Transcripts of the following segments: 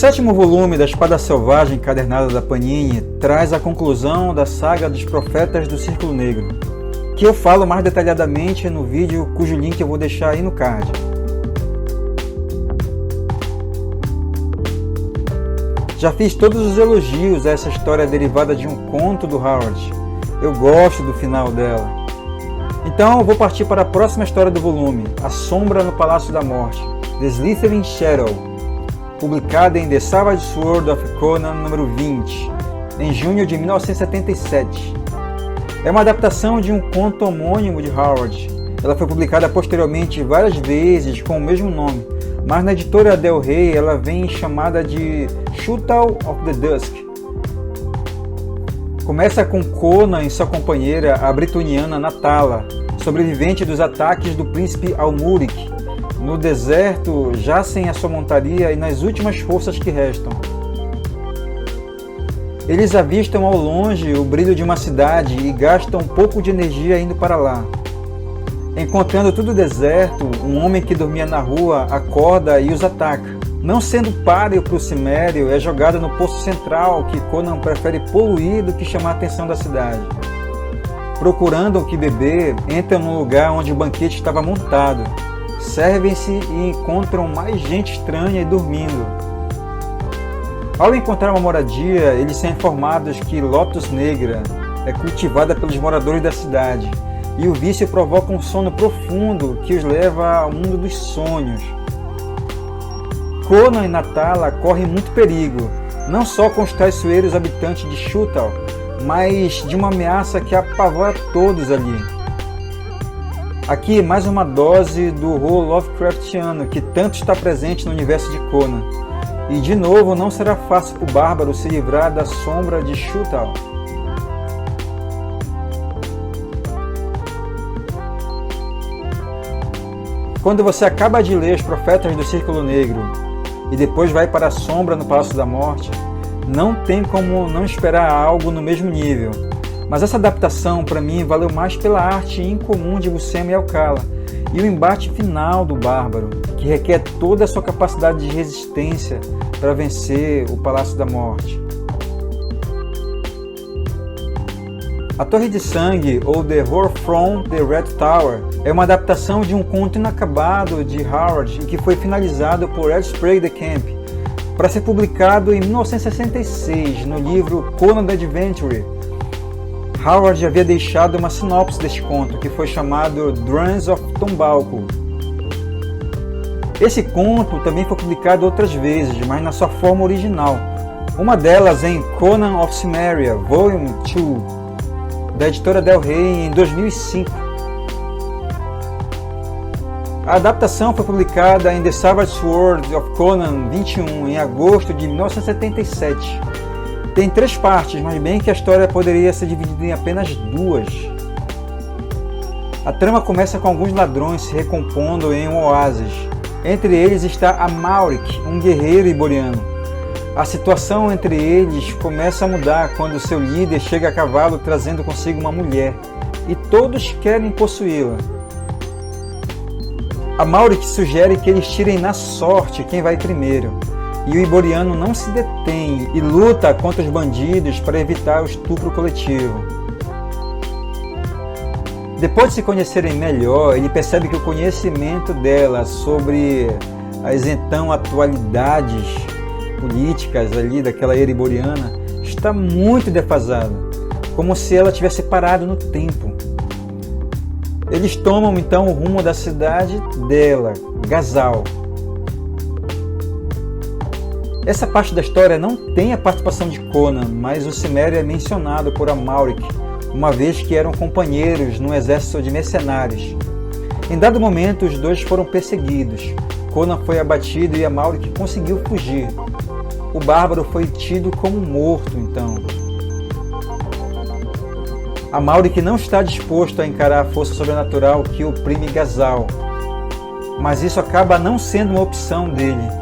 7º volume da Espada Selvagem encadernada da Panini traz a conclusão da saga dos Profetas do Círculo Negro, que eu falo mais detalhadamente no vídeo cujo link eu vou deixar aí no card. Já fiz todos os elogios a essa história derivada de um conto do Howard. Eu gosto do final dela. Então eu vou partir para a próxima história do volume, A Sombra no Palácio da Morte, The Slithering Shadow, publicada em The Savage Sword of Conan número 20, em junho de 1977. É uma adaptação de um conto homônimo de Howard. Ela foi publicada posteriormente várias vezes com o mesmo nome, mas na editora Del Rey ela vem chamada de Shuttle of the Dusk. Começa com Conan e sua companheira, a bretoniana Natala, sobrevivente dos ataques do príncipe Almuric, no deserto, já sem a sua montaria e nas últimas forças que restam. Eles avistam ao longe o brilho de uma cidade e gastam um pouco de energia indo para lá. Encontrando tudo deserto, um homem que dormia na rua acorda e os ataca. Não sendo páreo para o cimério, é jogado no poço central que Conan prefere poluir do que chamar a atenção da cidade. Procurando o que beber, entram no lugar onde o banquete estava montado. Servem-se e encontram mais gente estranha e dormindo. Ao encontrar uma moradia, eles são informados que Lotus Negra é cultivada pelos moradores da cidade, e o vício provoca um sono profundo que os leva ao mundo dos sonhos. Conan e Natala correm muito perigo, não só com os traiçoeiros habitantes de Shuttle, mas de uma ameaça que apavora todos ali. Aqui mais uma dose do horror Lovecraftiano que tanto está presente no universo de Conan. E de novo não será fácil para o bárbaro se livrar da sombra de Shuttle. Quando você acaba de ler Os Profetas do Círculo Negro e depois vai para a Sombra no Palácio da Morte, não tem como não esperar algo no mesmo nível. Mas essa adaptação, para mim, valeu mais pela arte incomum de Buscema e Alcala e o embate final do bárbaro, que requer toda a sua capacidade de resistência para vencer o Palácio da Morte. A Torre de Sangue, ou The Horror from the Red Tower, é uma adaptação de um conto inacabado de Howard e que foi finalizado por Ed Sprague de Camp, para ser publicado em 1966 no livro Conan the Adventurer. Howard havia deixado uma sinopse deste conto, que foi chamado Drums of Tombalco. Esse conto também foi publicado outras vezes, mas na sua forma original. Uma delas em Conan of Cimmeria, Volume 2, da editora Del Rey, em 2005. A adaptação foi publicada em The Savage Sword of Conan 21, em agosto de 1977. Tem 3 partes, mas bem que a história poderia ser dividida em apenas 2. A trama começa com alguns ladrões se recompondo em um oásis. Entre eles está Amalric, um guerreiro iboriano. A situação entre eles começa a mudar quando seu líder chega a cavalo trazendo consigo uma mulher, e todos querem possuí-la. Amalric sugere que eles tirem na sorte quem vai primeiro. E o iboriano não se detém e luta contra os bandidos para evitar o estupro coletivo. Depois de se conhecerem melhor, ele percebe que o conhecimento dela sobre as então atualidades políticas ali daquela era iboriana está muito defasado, como se ela tivesse parado no tempo. Eles tomam então o rumo da cidade dela, Gazal. Essa parte da história não tem a participação de Conan, mas o Cimério é mencionado por Amalric, uma vez que eram companheiros num exército de mercenários. Em dado momento, os dois foram perseguidos. Conan foi abatido e Amalric conseguiu fugir. O bárbaro foi tido como morto, então. Amalric não está disposto a encarar a força sobrenatural que oprime Gazal, mas isso acaba não sendo uma opção dele.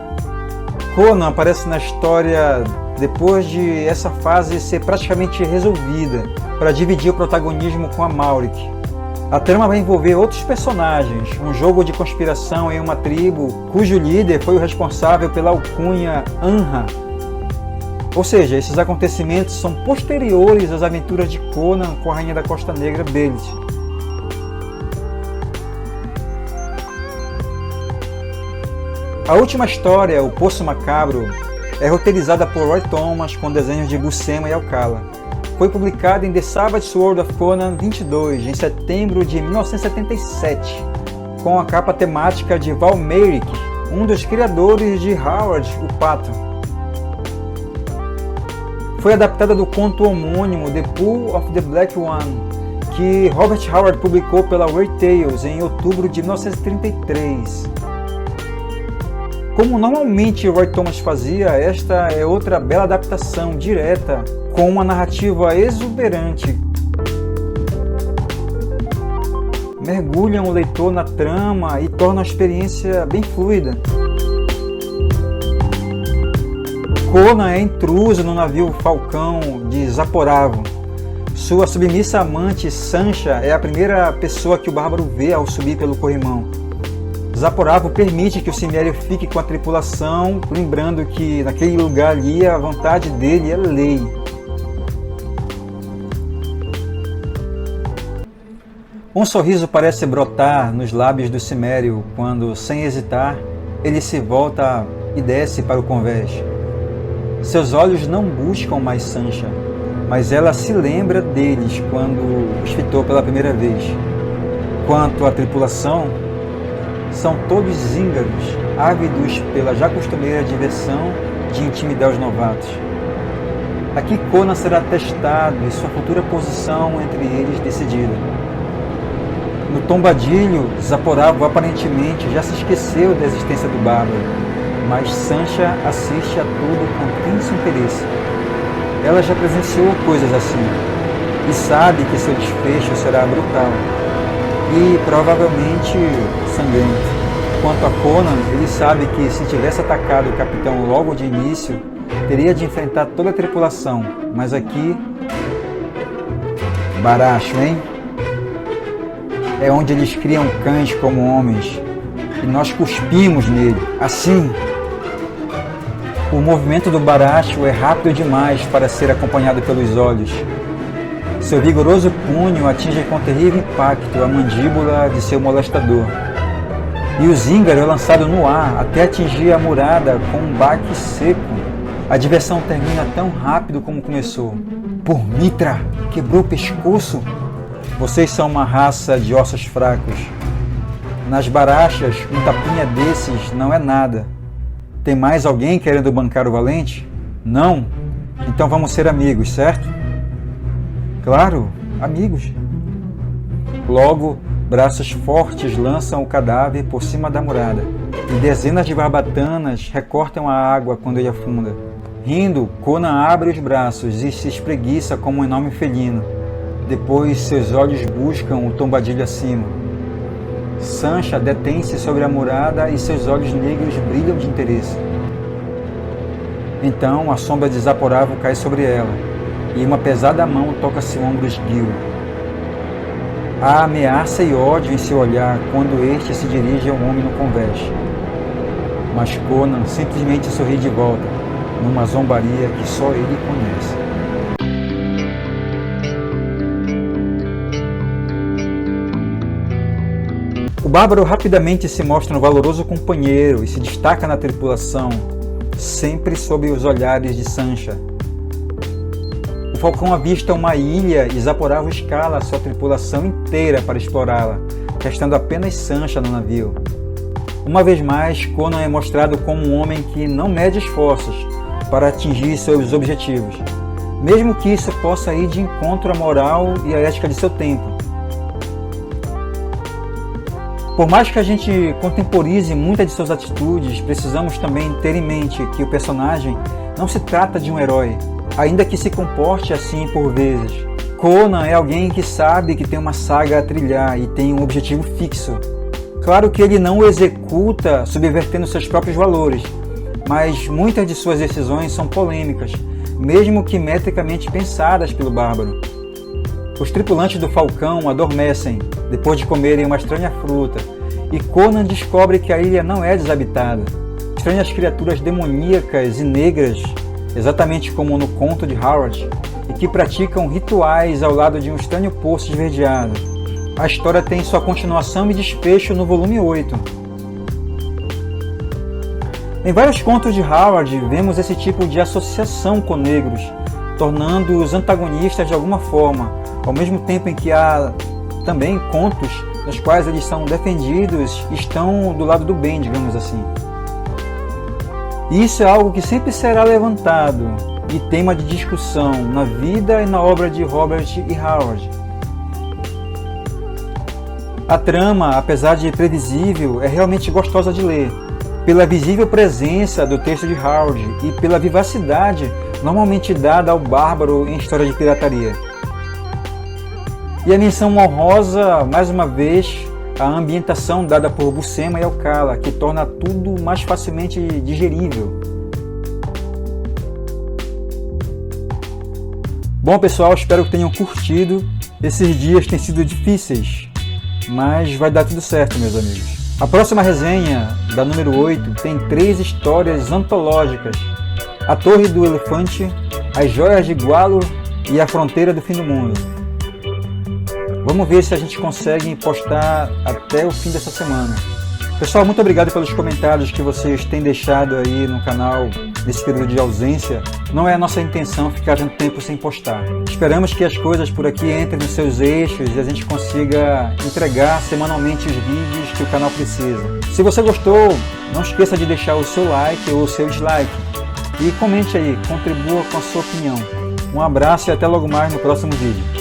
Conan aparece na história depois de essa fase ser praticamente resolvida, para dividir o protagonismo com Amalric. A trama vai envolver outros personagens, um jogo de conspiração em uma tribo cujo líder foi o responsável pela alcunha Anha. Ou seja, esses acontecimentos são posteriores às aventuras de Conan com a Rainha da Costa Negra, Belite. A última história, O Poço Macabro, é roteirizada por Roy Thomas com desenhos de Buscema e Alcala. Foi publicada em The Savage Sword of Conan 22, em setembro de 1977, com a capa temática de Val Mayerik, um dos criadores de Howard o Pato. Foi adaptada do conto homônimo The Pool of the Black One, que Robert Howard publicou pela Weird Tales em outubro de 1933. Como normalmente Roy Thomas fazia, esta é outra bela adaptação direta, com uma narrativa exuberante. Mergulham o leitor na trama e tornam a experiência bem fluida. Conan é intruso no navio Falcão de Zaporavo. Sua submissa amante Sancha é a primeira pessoa que o bárbaro vê ao subir pelo corrimão. Zaporavo permite que o Cimério fique com a tripulação, lembrando que naquele lugar ali a vontade dele é lei. Um sorriso parece brotar nos lábios do Cimério quando, sem hesitar, ele se volta e desce para o convés. Seus olhos não buscam mais Sancha, mas ela se lembra deles quando os fitou pela primeira vez. Quanto à tripulação, são todos zíngaros, ávidos pela já costumeira diversão de intimidar os novatos. Aqui Conan será testado e sua futura posição entre eles decidida. No tombadilho, Zaporavo aparentemente já se esqueceu da existência do bárbaro, mas Sancha assiste a tudo com intenso interesse. Ela já presenciou coisas assim e sabe que seu desfecho será brutal e provavelmente sangrento. Quanto a Conan, ele sabe que se tivesse atacado o capitão logo de início, teria de enfrentar toda a tripulação, mas aqui... Baracho, hein? É onde eles criam cães como homens, e nós cuspimos nele, assim. O movimento do Baracho é rápido demais para ser acompanhado pelos olhos. Seu vigoroso punho atinge com terrível impacto a mandíbula de seu molestador. E o zíngaro é lançado no ar até atingir a murada com um baque seco. A diversão termina tão rápido como começou. Por Mitra, quebrou o pescoço? Vocês são uma raça de ossos fracos. Nas barachas, um tapinha desses não é nada. Tem mais alguém querendo bancar o valente? Não? Então vamos ser amigos, certo? Claro, amigos. Logo, braços fortes lançam o cadáver por cima da murada, e dezenas de barbatanas recortam a água quando ele afunda. Rindo, Conan abre os braços e se espreguiça como um enorme felino. Depois, seus olhos buscam o tombadilho acima. Sancha detém-se sobre a murada e seus olhos negros brilham de interesse. Então, a sombra de Zaporavo cai sobre ela, e uma pesada mão toca seu ombro esguio. Há ameaça e ódio em seu olhar quando este se dirige ao homem no convés. Mas Conan simplesmente sorri de volta, numa zombaria que só ele conhece. O bárbaro rapidamente se mostra um valoroso companheiro e se destaca na tripulação, sempre sob os olhares de Sancha. O Falcão avista uma ilha e Zaporavo escala sua tripulação inteira para explorá-la, restando apenas Sancha no navio. Uma vez mais, Conan é mostrado como um homem que não mede esforços para atingir seus objetivos, mesmo que isso possa ir de encontro à moral e à ética de seu tempo. Por mais que a gente contemporize muitas de suas atitudes, precisamos também ter em mente que o personagem não se trata de um herói, ainda que se comporte assim por vezes. Conan é alguém que sabe que tem uma saga a trilhar e tem um objetivo fixo. Claro que ele não o executa subvertendo seus próprios valores, mas muitas de suas decisões são polêmicas, mesmo que metricamente pensadas pelo bárbaro. Os tripulantes do Falcão adormecem depois de comerem uma estranha fruta, e Conan descobre que a ilha não é desabitada. Estranhas criaturas demoníacas e negras, exatamente como no conto de Howard, e que praticam rituais ao lado de um estranho poço esverdeado. A história tem sua continuação e desfecho no volume 8. Em vários contos de Howard, vemos esse tipo de associação com negros, tornando-os antagonistas de alguma forma, ao mesmo tempo em que há também contos nos quais eles são defendidos e estão do lado do bem, digamos assim. E isso é algo que sempre será levantado e tema de discussão na vida e na obra de Robert E. Howard. A trama, apesar de previsível, é realmente gostosa de ler, pela visível presença do texto de Howard e pela vivacidade normalmente dada ao bárbaro em história de pirataria. E a menção honrosa, mais uma vez, a ambientação dada por Buscema e Alcala, que torna tudo mais facilmente digerível. Bom pessoal, espero que tenham curtido. Esses dias têm sido difíceis, mas vai dar tudo certo, meus amigos. A próxima resenha, da número 8, tem 3 histórias antológicas: A Torre do Elefante, As Joias de Gwalor e A Fronteira do Fim do Mundo. Vamos ver se a gente consegue postar até o fim dessa semana. Pessoal, muito obrigado pelos comentários que vocês têm deixado aí no canal nesse período de ausência. Não é a nossa intenção ficar tanto tempo sem postar. Esperamos que as coisas por aqui entrem nos seus eixos e a gente consiga entregar semanalmente os vídeos que o canal precisa. Se você gostou, não esqueça de deixar o seu like ou o seu dislike. E comente aí, contribua com a sua opinião. Um abraço e até logo mais no próximo vídeo.